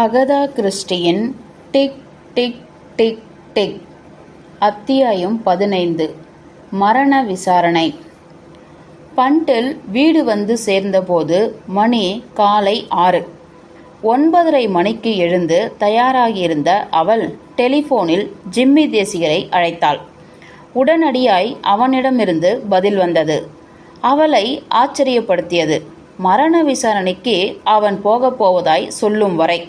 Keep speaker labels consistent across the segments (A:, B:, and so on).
A: Agatha கிறிஸ்டியின் tick tick tick tick. அத்தியாயம் 15. மரண விசாரணை. பண்டில் வீடு வந்து சேர்ந்தபோது மணி காலை 6. 9:30 மணிக்கு எழுந்து தயாராகியிருந்த அவள் டெலிபோனில் ஜிம்மி தேசிகரை அழைத்தாள். உடனடியாய் அவனிடமிருந்து பதில் வந்தது. அவளை ஆச்சரியப்படுத்தியது. மரண விசாரணைக்கு அவன் போகப் போவதாய் சொல்லும் வரை.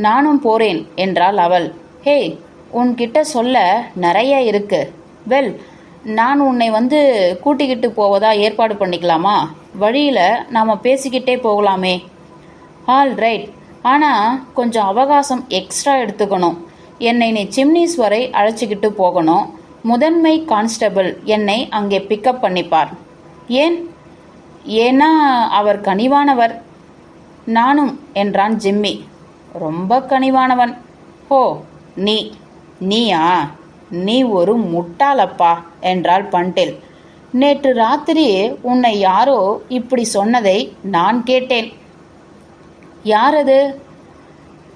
A: நானும் போறேன் என்றாள் அவள். ஹே, உன்கிட்ட சொல்ல நிறைய இருக்கு. வெல், நான் உன்னை வந்து கூட்டிக்கிட்டு போவதா ஏற்பாடு பண்ணிக்கலாமா? வழியில் நாம் பேசிக்கிட்டே போகலாமே. ஆல் ரைட், ஆனால் கொஞ்சம் அவகாசம் எக்ஸ்ட்ரா எடுத்துக்கணும். என்னை நீ சிம்னிஸ் வரை அழைச்சிக்கிட்டு போகணும். முதன்மை கான்ஸ்டபிள் என்னை அங்கே பிக்கப் பண்ணிப்பார். ஏன்னா அவர் கனிவானவர். நானும் என்றான் ஜிம்மி. ரொம்ப கனிவானவன். ஹோ, நீயா? நீ ஒரு முட்டாளப்பா என்றாள் பண்டில். நேற்று ராத்திரி உன்னை யாரோ இப்படி சொன்னதை நான் கேட்டேன். யாரது?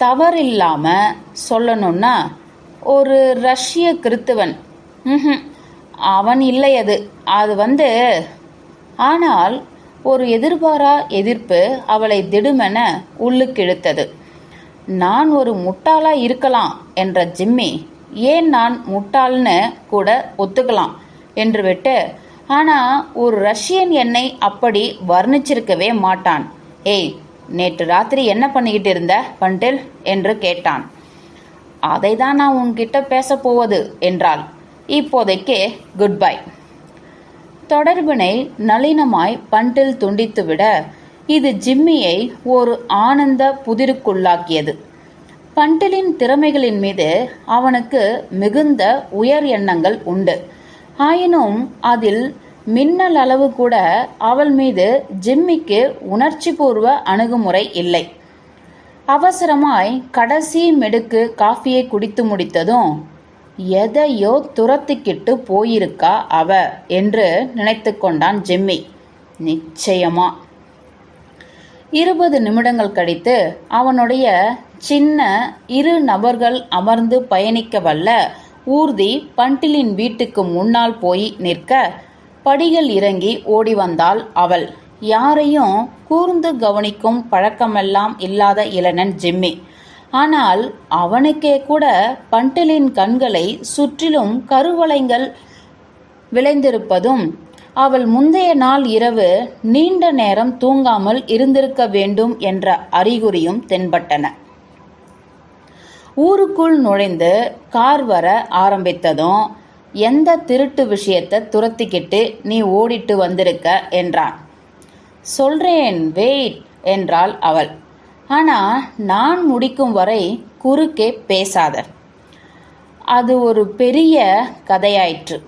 A: தவறில்லாம சொல்லணும்னா ஒரு ரஷ்ய கிறித்துவன். அவன் இல்லை. அது வந்து. ஆனால் ஒரு எதிர்பாரா எதிர்ப்பு அவளை திடுமென உள்ளுக்கிழுத்தது. நான் ஒரு முட்டாளா இருக்கலாம் என்ற ஜிம்மி, ஏன் நான் முட்டாள்னு கூட ஒத்துக்கலாம் என்று விட்டு, ஆனா ஒரு ரஷ்யன் என்னை அப்படி வர்ணிச்சிருக்கவே மாட்டான். ஏய், நேற்று ராத்திரி என்ன பண்ணிக்கிட்டு இருந்த பண்டில் என்று கேட்டான். அதை தான் நான் உன்கிட்ட பேசப் போவது என்றாள். இப்போதைக்கு குட் பை. தொடர்பினை நளினமாய் பண்டில் துண்டித்துவிட இது ஜிம்மியை ஒரு ஆனந்த புதிருக்குள்ளாக்கியது. பண்டிலின் திறமைகளின் மீது அவனுக்கு மிகுந்த உயர் எண்ணங்கள் உண்டு. ஆயினும் அதில் மின்னல் அளவு கூட அவள் மீது ஜிம்மிக்கு உணர்ச்சிபூர்வ அணுகுமுறை இல்லை. அவசரமாய் கடைசி மெடுக்கு காஃபியை குடித்து முடித்ததும், எதையோ துரத்திக்கிட்டு போயிருக்கா அவ என்று நினைத்து கொண்டான் ஜிம்மி. நிச்சயமா. 20 நிமிடங்கள் கழித்து அவனுடைய சின்ன 2 நபர்கள் அமர்ந்து பயணிக்க வல்ல ஊர்தி பண்டிலின் வீட்டுக்கு முன்னால் போய் நிற்க, படிகள் இறங்கி ஓடி வந்தாள் அவள். யாரையும் கூர்ந்து கவனிக்கும் பழக்கமெல்லாம் இல்லாத இளைஞன் ஜிம்மி. ஆனால் அவனுக்கே கூட பண்டிலின் கண்களை சுற்றிலும் கருவளைங்கள் விளைந்திருப்பதும், அவள் முந்தைய நாள் இரவு நீண்ட நேரம் தூங்காமல் இருந்திருக்க வேண்டும் என்ற அறிகுறியும் தென்பட்டன. ஊருக்குள் நுழைந்து கார் வர ஆரம்பித்ததும், எந்த திருட்டு விஷயத்தை துரத்திக்கிட்டு நீ ஓடிட்டு வந்திருக்க என்றான். சொல்றேன், வெயிட் என்றாள் அவள். ஆனா நான் முடிக்கும் வரை குறுக்கே பேசாத. அது ஒரு பெரிய கதையாயிற்று.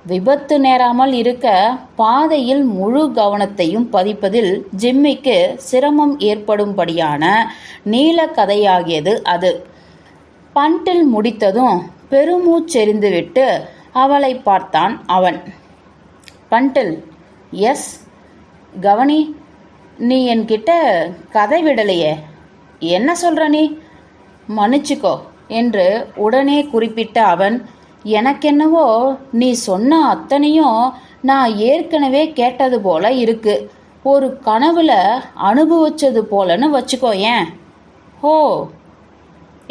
A: விபத்து நேராமல் இருக்க பாதையில் முழு கவனத்தையும் பதிப்பதில் ஜிம்மிக்கு சிரமம் ஏற்படும்படியான நீள கதையாகியது அது. பண்டில் முடித்ததும் பெருமூச்செறிந்துவிட்டு அவளை பார்த்தான் அவன். பண்டில், எஸ், கவனி, நீ என்கிட்ட கதை விடலையே. என்ன சொல்ற நீ? மன்னிச்சுக்கோ என்று உடனே குறிப்பிட்ட அவன், எனக்கென்னவோ நீ சொன்ன அத்தனையும் நான் ஏற்கனவே கேட்டது போல இருக்கு. ஒரு கனவுல அனுபவிச்சது போலன்னு வச்சுக்கோ. ஏன்? ஹோ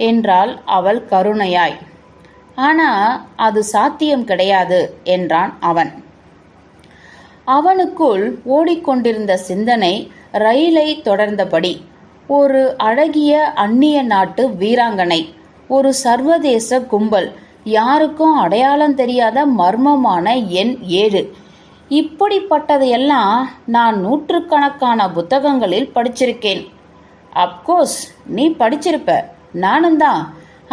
A: என்றாள் அவள் கருணையாய். ஆனா அது சாத்தியம் கிடையாது என்றான் அவன். அவனுக்குள் ஓடிக்கொண்டிருந்த சிந்தனை ரயிலை தொடர்ந்தபடி. ஒரு அழகிய அந்நிய நாட்டு வீராங்கனை, ஒரு சர்வதேச கும்பல், யாருக்கும் அடையாளம் தெரியாத மர்மமான எண் 7. இப்படிப்பட்டதையெல்லாம் நான் நூற்றுக்கணக்கான புத்தகங்களில் படிச்சிருக்கேன். அப்கோர்ஸ் நீ படிச்சிருப்ப, நானும் தான்.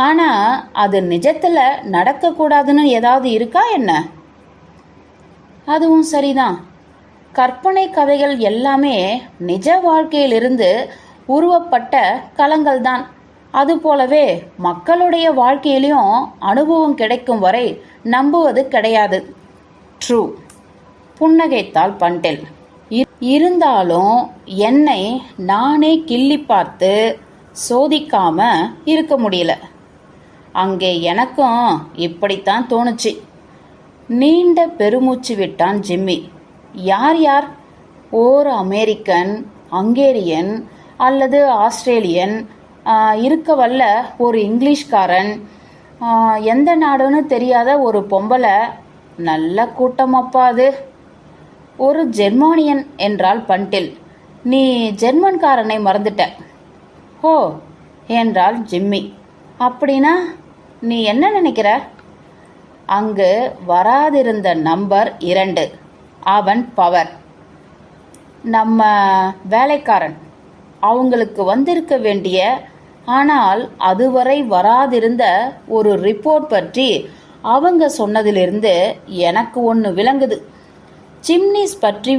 A: ஆனா அது நிஜத்துல நடக்கக்கூடாதுன்னு ஏதாவது இருக்கா என்ன? அதுவும் சரிதான். கற்பனை கதைகள் எல்லாமே நிஜ வாழ்க்கையிலிருந்து உருவப்பட்ட களங்கள் தான். அதுபோலவே மக்களுடைய வாழ்க்கையிலையும் அனுபவம் கிடைக்கும் வரை நம்புவது கிடையாது. ட்ரூ, புன்னகைத்தாள் பண்டில். இருந்தாலும் என்னை நானே கிள்ளி பார்த்து சோதிக்காம இருக்க முடியல. அங்கே எனக்கும் இப்படித்தான் தோணுச்சு. நீண்ட பெருமூச்சு விட்டான் ஜிம்மி. யார் யார்? ஓர் அமெரிக்கன், ஹங்கேரியன் அல்லது ஆஸ்திரேலியன், இருக்க வல்ல ஒரு இங்கிலீஷ்காரன், எந்த நாடுன்னு தெரியாத ஒரு பொம்பளை. நல்ல கூட்டமப்பா அது. ஒரு ஜெர்மானியன் என்றாள் பண்டில். நீ ஜெர்மன்காரனை மறந்துட்ட. ஓ என்றாள் ஜிம்மி. அப்படின்னா நீ என்ன நினைக்கிற? அங்கு வராதிருந்த நம்பர் 2. அவன் பவர். நம்ம வேலைக்காரன். அவங்களுக்கு வந்திருக்க வேண்டிய, ஆனால் அதுவரை வராதிருந்த ஒரு ரிப்போர்ட் பற்றி அவங்க சொன்னதிலிருந்து எனக்கு ஒன்று விளங்குது. சிம்னிஸ் பற்றி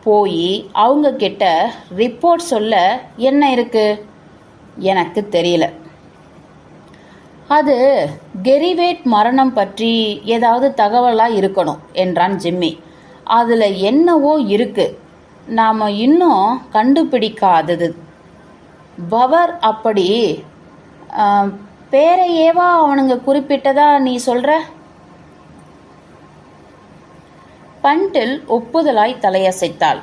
A: போய் அவங்க கிட்ட ரிப்போர்ட் சொல்ல என்ன இருக்கு? எனக்கு தெரியல. அது கெரிவேட் மரணம் பற்றி ஏதாவது தகவலா இருக்கணும் என்றான் ஜிம்மி. அதுல என்னவோ இருக்கு, நாம இன்னும் கண்டுபிடிக்காதது. பவர் அப்படி பேரையேவா அவனுங்க குறிப்பிட்டதா நீ சொல்ற? பண்டில் ஒப்புதலாய் தலையசைத்தாள்.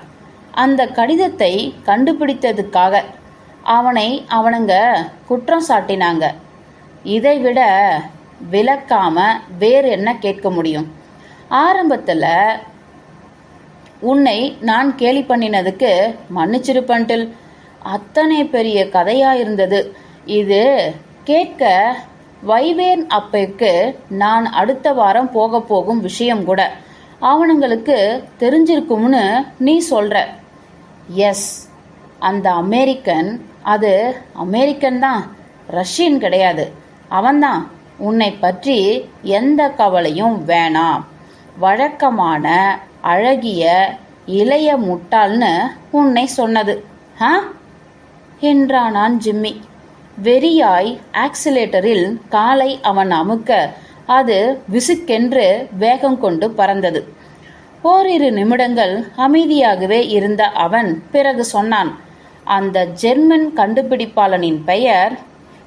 A: அந்த கடிதத்தை கண்டுபிடித்ததுக்காக அவனுங்க குற்றம் சாட்டினாங்க. இதைவிட விளக்காம வேறு என்ன கேட்க முடியும்? ஆரம்பத்தில் உன்னை நான் கேலி பண்ணினதுக்கு மன்னிச்சிரு பண்டில். அத்தனை பெரிய கதையா இருந்தது இது. கேட்க வைவேன் அப்பைக்கு நான் அடுத்த வாரம் போக போகும் விஷயம் கூட அவனுங்களுக்கு தெரிஞ்சிருக்கும்னு நீ சொல்ற. எஸ், அந்த அமெரிக்கன், அது அமெரிக்கன் தான், ரஷ்யன் கிடையாது. அவன்தான். உன்னை பற்றி எந்த கவலையும் வேணாம், வழக்கமான அழகிய இளைய முட்டாள்னு உன்னை சொன்னது. என்றானான் ஜிம்மி. வெறியாய் ஆக்சிலேட்டரில் காலை அவன் அமுக்க அது விசுக்கென்று வேகம் கொண்டு பறந்தது. ஓரிரு நிமிடங்கள் அமைதியாகவே இருந்த அவன் பிறகு சொன்னான். அந்த ஜெர்மன் கண்டுபிடிப்பாளனின் பெயர்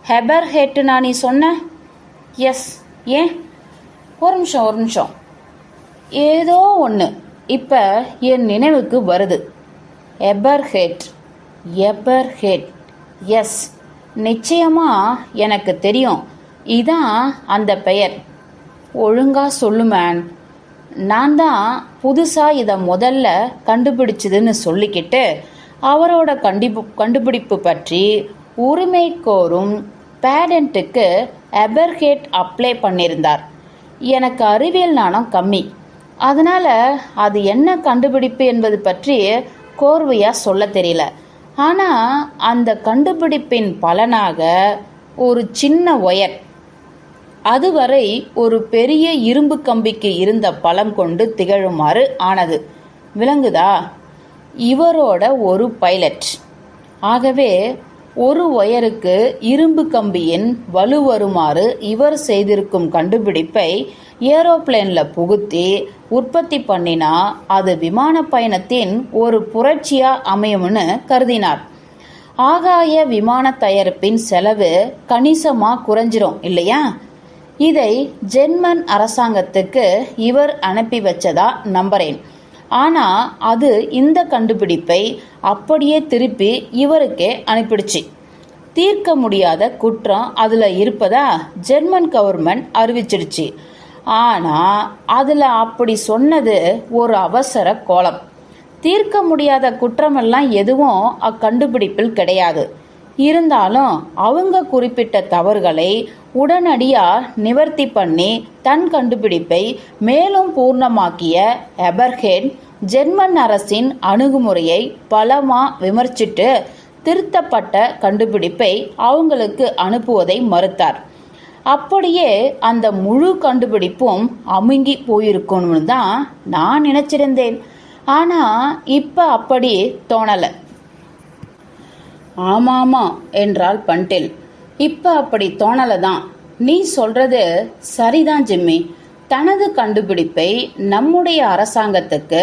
A: ஹெபர்ஹேட்டுனா நீ சொன்ன? எஸ். ஏன்? ஒரு நிமிஷம். ஏதோ ஒன்று இப்போ என் நினைவுக்கு வருது. எபர்ஹேட். எஸ், நிச்சயமா எனக்கு தெரியும். இதான் அந்த பெயர். ஒழுங்கா சொல்லு மேன். நான் தான் புதுசாக இதை முதல்ல கண்டுபிடிச்சதுன்னு சொல்லிக்கிட்டு அவரோட கண்டுபிடிப்பு பற்றி உரிமை கோரும் பேடண்ட்டுக்கு எபர்ஹேட் அப்ளை பண்ணியிருந்தார். எனக்கு அறிவியல் ஞானம் கம்மி, அதனால் அது என்ன கண்டுபிடிப்பு என்பது பற்றி கோர்வையாக சொல்ல தெரியல. ஆனால் அந்த கண்டுபிடிப்பின் பலனாக ஒரு சின்ன ஒயர், அதுவரை ஒரு பெரிய இரும்பு கம்பிக்கு இருந்த பலம் கொண்டு திகழுமாறு ஆனது. விளங்குதா? இவரோட ஒரு பைலட். ஆகவே ஒரு ஒயருக்கு இரும்பு கம்பியின் வலு வருமாறு இவர் செய்திருக்கும் கண்டுபிடிப்பை ஏரோப்ளேனில் புகுத்தி உற்பத்தி பண்ணினா அது விமான பயணத்தின் ஒரு புரட்சியா அமையும்னு கருதினார். ஆகாய விமான தயாரிப்பின் செலவு கணிசமாக குறைஞ்சிரும் இல்லையா? இதை ஜெர்மன் அரசாங்கத்துக்கு இவர் அனுப்பி வச்சதா நம்புறேன். ஆனால் அது இந்த கண்டுபிடிப்பை அப்படியே திருப்பி இவருக்கே அனுப்பிடுச்சு. தீர்க்க முடியாத குற்றம் அதில் இருப்பதா ஜெர்மன் கவர்மெண்ட் அறிவிச்சிடுச்சு. ஆனால் அதில் அப்படி சொன்னது ஒரு அவசர கோலம். தீர்க்க முடியாத குற்றமெல்லாம் எதுவும் அக்கண்டுபிடிப்பில் கிடையாது. இருந்தாலும் அவங்க குறிப்பிட்ட தவறுகளை உடனடியாக நிவர்த்தி பண்ணி தன் கண்டுபிடிப்பை மேலும் பூர்ணமாக்கிய எபர்ஹேட் ஜெர்மன் அரசின் அணுகுமுறையை பலமாக விமர்சித்து திருத்தப்பட்ட கண்டுபிடிப்பை அவங்களுக்கு அனுப்புவதை மறுத்தார். அப்படியே அந்த முழு கண்டுபிடிப்பும் அமுங்கி போயிருக்கணும்னு தான் நான் நினைச்சிருந்தேன். ஆனால் இப்போ அப்படி தோணலை. ஆமாமா என்றாள் பண்டில். இப்போ அப்படி தோணலை தான். நீ சொல்றது சரிதான் ஜிம்மி. தனது கண்டுபிடிப்பை நம்முடைய அரசாங்கத்துக்கு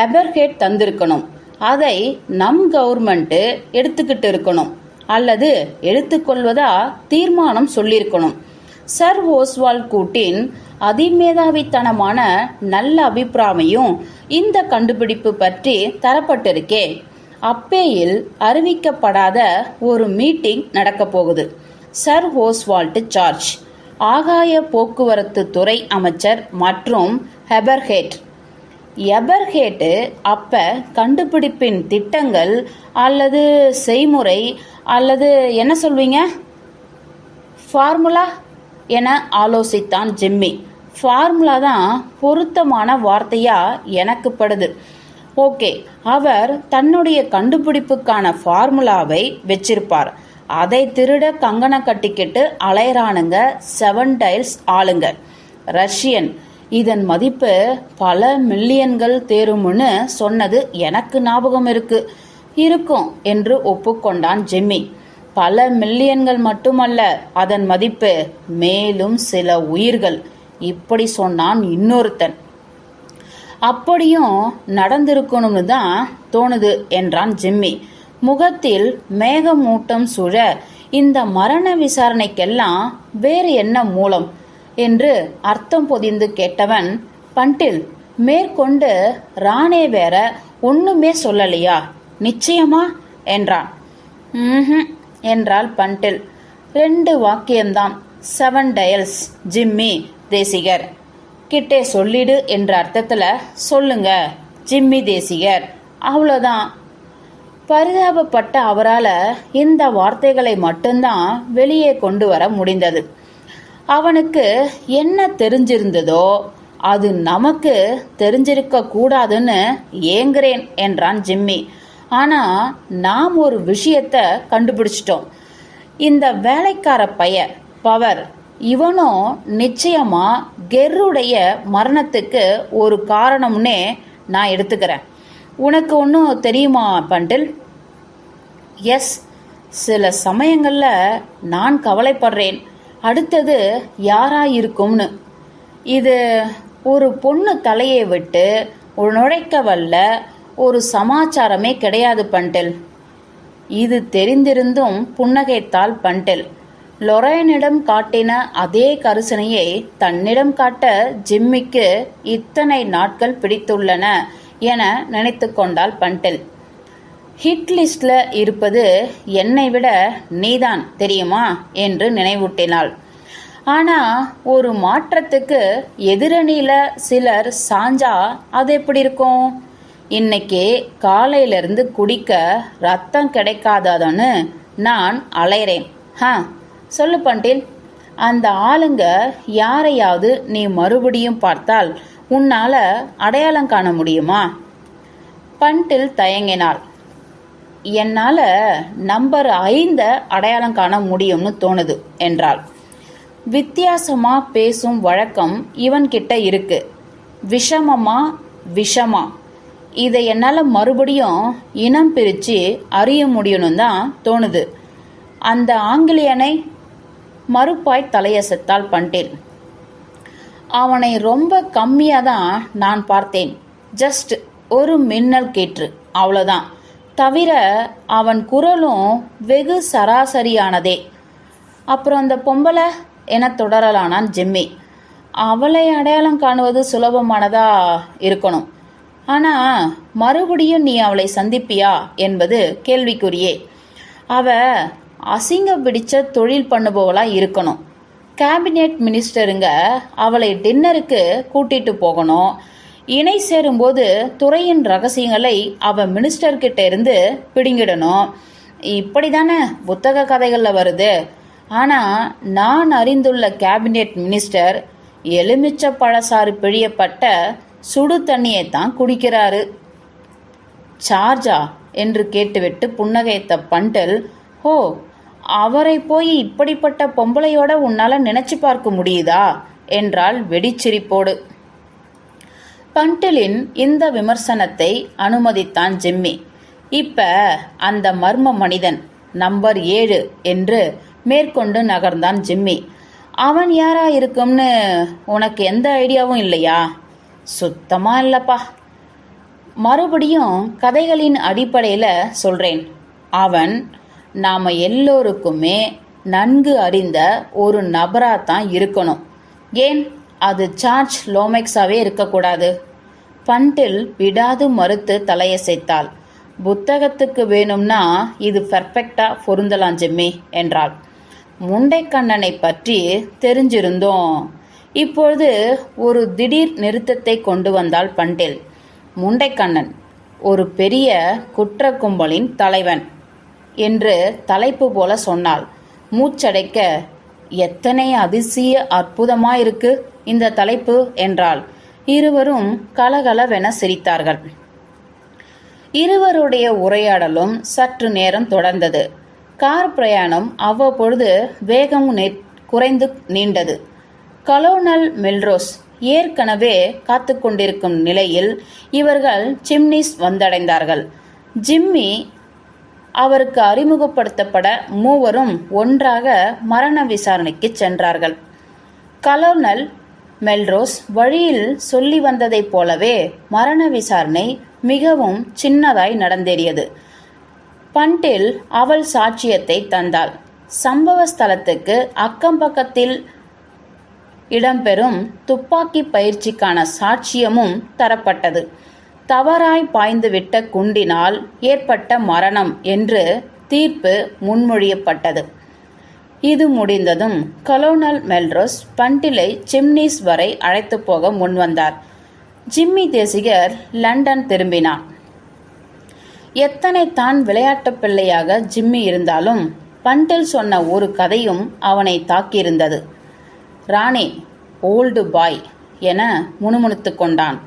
A: எபர்ஹேட் தந்திருக்கணும். அதை நம் கவர்மெண்ட்டு எடுத்துக்கிட்டு இருக்கணும். அல்லது எடுத்துக்கொள்வதா தீர்மானம் சொல்லியிருக்கணும். சர் ஓஸ்வால்ட் கூட்டின் அதிமேதாவித்தனமான நல்ல அபிப்பிராயமும் இந்த கண்டுபிடிப்பு பற்றி தரப்பட்டிருக்கே. அப்பேயில் அறிவிக்கப்படாத ஒரு மீட்டிங் நடக்க போகுது. சர் ஓஸ்வால்ட் சார்ஜ், ஆகாய போக்குவரத்து துறை அமைச்சர் மற்றும் எபர்ஹேட்டு அப்ப கண்டுபிடிப்பின் திட்டங்கள் அல்லது செய்முறை அல்லது என்ன சொல்வீங்க, ஃபார்முலா என ஆலோசித்தான் ஜிம்மி. ஃபார்முலா தான் பொருத்தமான வார்த்தையா எனக்கு படுது. ஓகே, அவர் தன்னுடைய கண்டுபிடிப்புக்கான ஃபார்முலாவை வச்சிருப்பார். அதை திருட கங்கணம் கட்டிக்கிட்டு அலையறானுங்க 7 டைல்ஸ் ஆளுங்க. ரஷ்யன், இதன் மதிப்பு பல மில்லியன்கள் தேரும்னு சொன்னது எனக்கு ஞாபகம் இருக்கும் என்று ஒப்புக்கொண்டான் ஜிம்மி. பல மில்லியன்கள் மட்டுமல்ல அதன் மதிப்பு, மேலும் சில உயிர்கள், இப்படி சொன்னான் இன்னொருத்தன். அப்படியும் நடந்திருக்கணும்னு தான் தோணுது என்றான் ஜிம்மி. முகத்தில் மேகமூட்டம் சூழ, இந்த மரண விசாரணைக்கெல்லாம் வேறு என்ன மூலம் என்று அர்த்தம் பொதிந்து கேட்டவன், பண்டில், மேற்கொண்டு ராணே வேற ஒண்ணுமே சொல்லலையா, நிச்சயமா என்றான். என்றாள் பண்டில். 2 வாக்கியம்தான். 7 டயல்ஸ் ஜிம்மி தேசிகர் கிட்டே சொல்லிடு என்ற அர்த்தத்துல சொல்லுங்க ஜிம்மி தேசிகர், அவ்வளோதான். பரிதாபப்பட்ட அவரால் இந்த வார்த்தைகளை மட்டும்தான் வெளியே கொண்டு வர முடிந்தது. அவனுக்கு என்ன தெரிஞ்சிருந்ததோ அது நமக்கு தெரிஞ்சிருக்க கூடாதுன்னு ஏங்குறேன் என்றான் ஜிம்மி. ஆனா நாம் ஒரு விஷயத்த கண்டுபிடிச்சிட்டோம். இந்த வேலைக்கார பையன் பவர், இவனும் நிச்சயமா கெர்ருடைய மரணத்துக்கு ஒரு காரணம்னே நான் எடுத்துக்கிறேன். உனக்கு ஒன்றும் தெரியுமா பண்டில்? எஸ், சில சமயங்கள்ல நான் கவலைப்படுறேன் அடுத்தது யாரா இருக்கும்னு. இது ஒரு பொண்ணு தலையை விட்டு நுழைக்க வல்ல ஒரு சமாச்சாரமே கிடையாது பண்டில். இது தெரிந்திருந்தும் புன்னகைத்தாள் பண்டில். லொரைனிடம் காட்டின அதே கரிசனையை தன்னிடம் காட்ட ஜிம்மிக்கு இத்தனை நாட்கள் பிடித்துள்ளன என நினைத்து கொண்டாள் பண்டில். ஹிட் லிஸ்ட்ல இருப்பது என்னை விட நீதான் தெரியுமா என்று நினைவூட்டினாள். ஆனா ஒரு மாற்றத்துக்கு எதிரணியில சிலர் சாஞ்சா அது எப்படி இருக்கும்? இன்னைக்கு காலையிலிருந்து குடிக்க ரத்தம் கிடைக்காததுன்னு நான் அலைறேன். சொல்லு பண்டில், அந்த ஆளுங்க யாரையாவது நீ மறுபடியும் பார்த்தால் உன்னால அடையாளம் காண முடியுமா? பண்டில் தயங்கினாள். என்னால நம்பர் 5 அடையாளம் காண முடியும்னு தோணுது என்றாள். வித்தியாசமா பேசும் வழக்கம் இவன்கிட்ட இருக்கு. விஷமா இதை என்னால மறுபடியும் இனம் பிரிச்சு அறிய முடியணும் தான் தோணுது. அந்த ஆங்கிலேயனை மறுப்பாய் தலையசைத்தாள் பண்டில். அவனை ரொம்ப கம்மியாக தான் நான் பார்த்தேன். ஜஸ்ட் ஒரு மின்னல் கேற்று, அவ்வளோதான். தவிர அவன் குரலும் வெகு சராசரியானதே. அப்புறம் அந்த பொம்பளை என தொடரலானான் ஜிம்மி. அவளை அடையாளம் காணுவது சுலபமானதா இருக்கணும். ஆனா மறுபடியும் நீ அவளை சந்திப்பியா என்பது கேள்விக்குரியே. அவ அசிங்க பிடிச்ச தொழில் பண்ணுபவளா இருக்கணும். கேபினெட் மினிஸ்டருங்க அவளை டின்னருக்கு கூட்டிட்டு போகணும். இணை சேரும்போது துறையின் ரகசியங்களை அவ மினிஸ்டர்கிட்ட இருந்து பிடுங்கிடணும். இப்படிதானே புத்தக கதைகள்ல வருது. ஆனா நான் அறிந்துள்ள கேபினெட் மினிஸ்டர் எலுமிச்ச பழசாறு பிழியப்பட்ட சுடு தண்ணியை தான் குடிக்கிறாரு. சார்ஜா என்று கேட்டுவிட்டு புன்னகைத்த பண்டில், ஹோ, அவரை போய் இப்படிப்பட்ட பொம்பளையோட உன்னால நினைச்சு பார்க்க முடியுதா என்றாள் வெடிச்சிரிப்போடு. பண்டிலின் இந்த விமர்சனத்தை அனுமதித்தான் ஜிம்மி. இப்ப அந்த மர்ம மனிதன் நம்பர் 7 என்று மேற்கொண்டு நகர்ந்தான் ஜிம்மி. அவன் யாரா இருக்கும்னு உனக்கு எந்த ஐடியாவும் இல்லையா? சுத்தமா இல்லப்பா. மறுபடியும் கதைகளின் அடிப்படையில சொல்றேன். அவன் நாம எல்லோருக்குமே நன்கு அறிந்த ஒரு நபராத்தான் இருக்கணும். ஏன் அது ஜார்ஜ் லோமெக்ஸாவே இருக்கக்கூடாது? பண்டில் விடாது மறுத்து தலையசைத்தாள். புத்தகத்துக்கு வேணும்னா இது பெர்ஃபெக்டா பொருந்தலாம் ஜிம்மி என்றாள். முண்டைக்கண்ணனை பற்றி தெரிஞ்சிருந்தோம். இப்பொழுது ஒரு திடீர் நிறுத்தத்தை கொண்டு வந்தாள் பண்டில். முண்டைக்கண்ணன் ஒரு பெரிய குற்ற கும்பலின் தலைவன் என்று தலைப்பு போல சொன்னாள். மூச்சடைக்க, எத்தனை அதிசய அற்புதமாயிருக்கு இந்த தலைப்பு என்றாள். இருவரும் கலகலவென சிரித்தார்கள். இருவருடைய உரையாடலும் சற்று நேரம் தொடர்ந்தது. கார் பிரயாணம் அவ்வப்பொழுது வேகம் குறைந்து நீண்டது. கலோனல் மெல்ரோஸ் ஏற்கனவே காத்து கொண்டிருக்கும் நிலையில் இவர்கள் சிம்னிஸ் வந்தடைந்தார்கள். ஜிம்மி அவருக்கு அறிமுகப்படுத்தப்பட மூவரும் ஒன்றாக மரண விசாரணைக்கு சென்றார்கள். கலோனல் மெல்ரோஸ் வழியில் சொல்லி வந்ததைப் போலவே மரண விசாரணை மிகவும் சின்னதாய் நடந்தேறியது. பண்டில் அவள் சாட்சியத்தை தந்தாள். சம்பவ ஸ்தலத்துக்கு அக்கம் பக்கத்தில் இடம்பெறும் துப்பாக்கி பயிற்சிக்கான சாட்சியமும் தரப்பட்டது. தவறாய் பாய்ந்துவிட்ட குண்டினால் ஏற்பட்ட மரணம் என்று தீர்ப்பு முன்மொழியப்பட்டது. இது முடிந்ததும் கலோனல் மெல்ரோஸ் பண்டிலை சிம்னிஸ் வரை அழைத்து போக முன்வந்தார். ஜிம்மி தேசிகர் லண்டன் திரும்பினான். எத்தனை தான் விளையாட்டு பிள்ளையாக ஜிம்மி இருந்தாலும் பண்டில் சொன்ன ஒரு கதையும் அவனை தாக்கியிருந்தது. ராணி, ஓல்டு பாய் என முணுமுணுத்து கொண்டான்.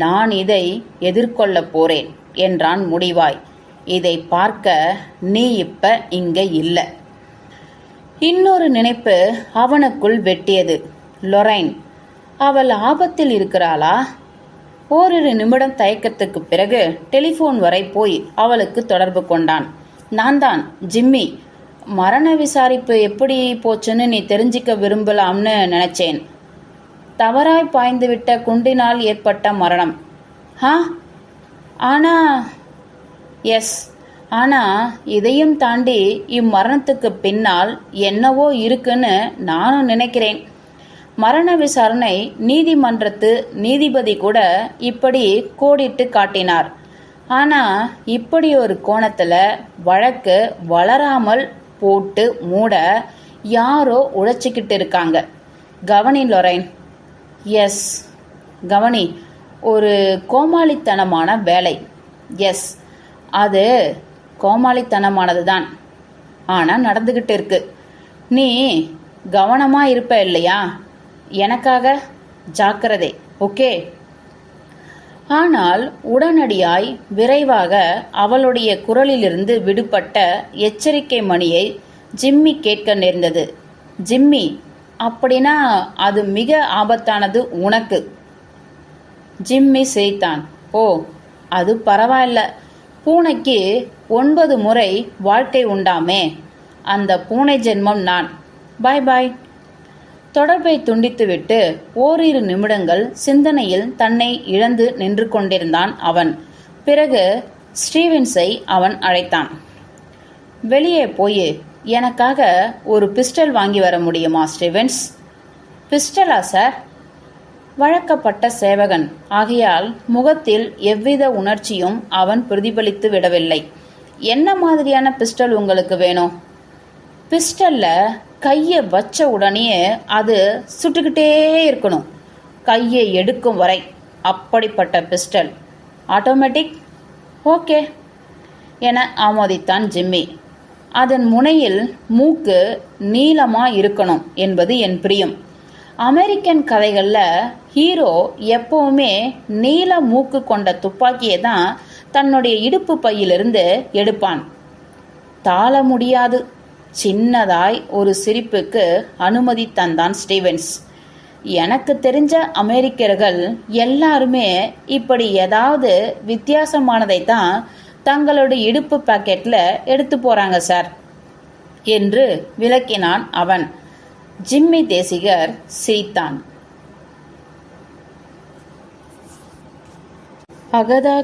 A: நான் இதை எதிர்கொள்ளப் போறேன் என்றான் முடிவாய். இதை பார்க்க நீ இப்ப இங்க இல்ல. இன்னொரு நினைப்பு அவனுக்குள் வெட்டியது. லொரைன், அவள் ஆபத்தில் இருக்கிறாளா? ஓரிரு நிமிடம் தயக்கத்துக்கு பிறகு டெலிபோன் வரை போய் அவளுக்கு தொடர்பு கொண்டான். நான் தான் ஜிம்மி. மரண விசாரிப்பு எப்படி போச்சுன்னு நீ தெரிஞ்சிக்க விரும்பலாம்னு நினைச்சேன். தவறாய் பாய்ந்துவிட்ட குண்டினால் ஏற்பட்ட மரணம். ஆனா இதையும் தாண்டி இம்மரணத்துக்கு பின்னால் என்னவோ இருக்குன்னு நானும் நினைக்கிறேன். மரண விசாரணை நீதிமன்றத்து நீதிபதி கூட இப்படி கோடிட்டு காட்டினார். ஆனா இப்படி ஒரு கோணத்துல வழக்கு வளராமல் போட்டு மூட யாரோ உழைச்சிக்கிட்டு இருக்காங்க. கவனி லொரைன். எஸ், கவனி. ஒரு கோமாளித்தனமான வேலை. எஸ், அது கோமாளித்தனமானதுதான். ஆனா நடந்துகிட்டு இருக்கு. நீ கவனமா இருப்ப இல்லையா? எனக்காக ஜாக்கிரதை. ஓகே? ஆனால் உடனடியாய் விரைவாக அவளுடைய குரலிலிருந்து விடுபட்ட எச்சரிக்கை மணியை ஜிம்மி கேட்க நேர்ந்தது. ஜிம்மி, அப்படின்னா அது மிக ஆபத்தானது உனக்கு. ஜிம்மி சிரித்தான். ஓ, அது பரவாயில்ல. பூனைக்கு 9 முறை வாழ்க்கை உண்டாமே. அந்த பூனை ஜென்மம் நான். பாய் பாய். தொடர்பை துண்டித்துவிட்டு ஓரிரு நிமிடங்கள் சிந்தனையில் தன்னை இழந்து நின்று கொண்டிருந்தான் அவன். பிறகு ஸ்டீவன்ஸை அவன் அழைத்தான். வெளியே போய் எனக்காக ஒரு பிஸ்டல் வாங்கி வர முடியுமா ஸ்டீவன்ஸ்? பிஸ்டலா சார்? வழக்கப்பட்ட சேவகன் ஆகையால் முகத்தில் எவ்வித உணர்ச்சியும் அவன் பிரதிபலித்து விடவில்லை. என்ன மாதிரியான பிஸ்டல் உங்களுக்கு வேணும்? பிஸ்டல்ல கையை வச்ச உடனே அது சுட்டுக்கிட்டே இருக்கணும், கையை எடுக்கும் வரை. அப்படிப்பட்ட பிஸ்டல். ஆட்டோமேட்டிக்? ஓகே என ஆமோதித்தான் ஜிம்மி. அதன் முனையில் மூக்கு நீளமா இருக்கணும் என்பது என் பிரியம். அமெரிக்கன் கதைகளில் ஹீரோ எப்பவுமே நீல மூக்கு கொண்ட துப்பாக்கியை தான் தன்னுடைய இடுப்பு பையிலிருந்து எடுப்பான். தாள முடியாது. சின்னதாய் ஒரு சிரிப்புக்கு அனுமதி தந்தான் ஸ்டீவன்ஸ். எனக்கு தெரிஞ்ச அமெரிக்கர்கள் எல்லாருமே இப்படி ஏதாவது வித்தியாசமானதை தான் தங்களுடைய இடுப்பு பாக்கெட்டில் எடுத்து போறாங்க சார் என்று விளக்கினான் அவன். ஜிம்மி தேசிகர் சிரித்தான். அகதா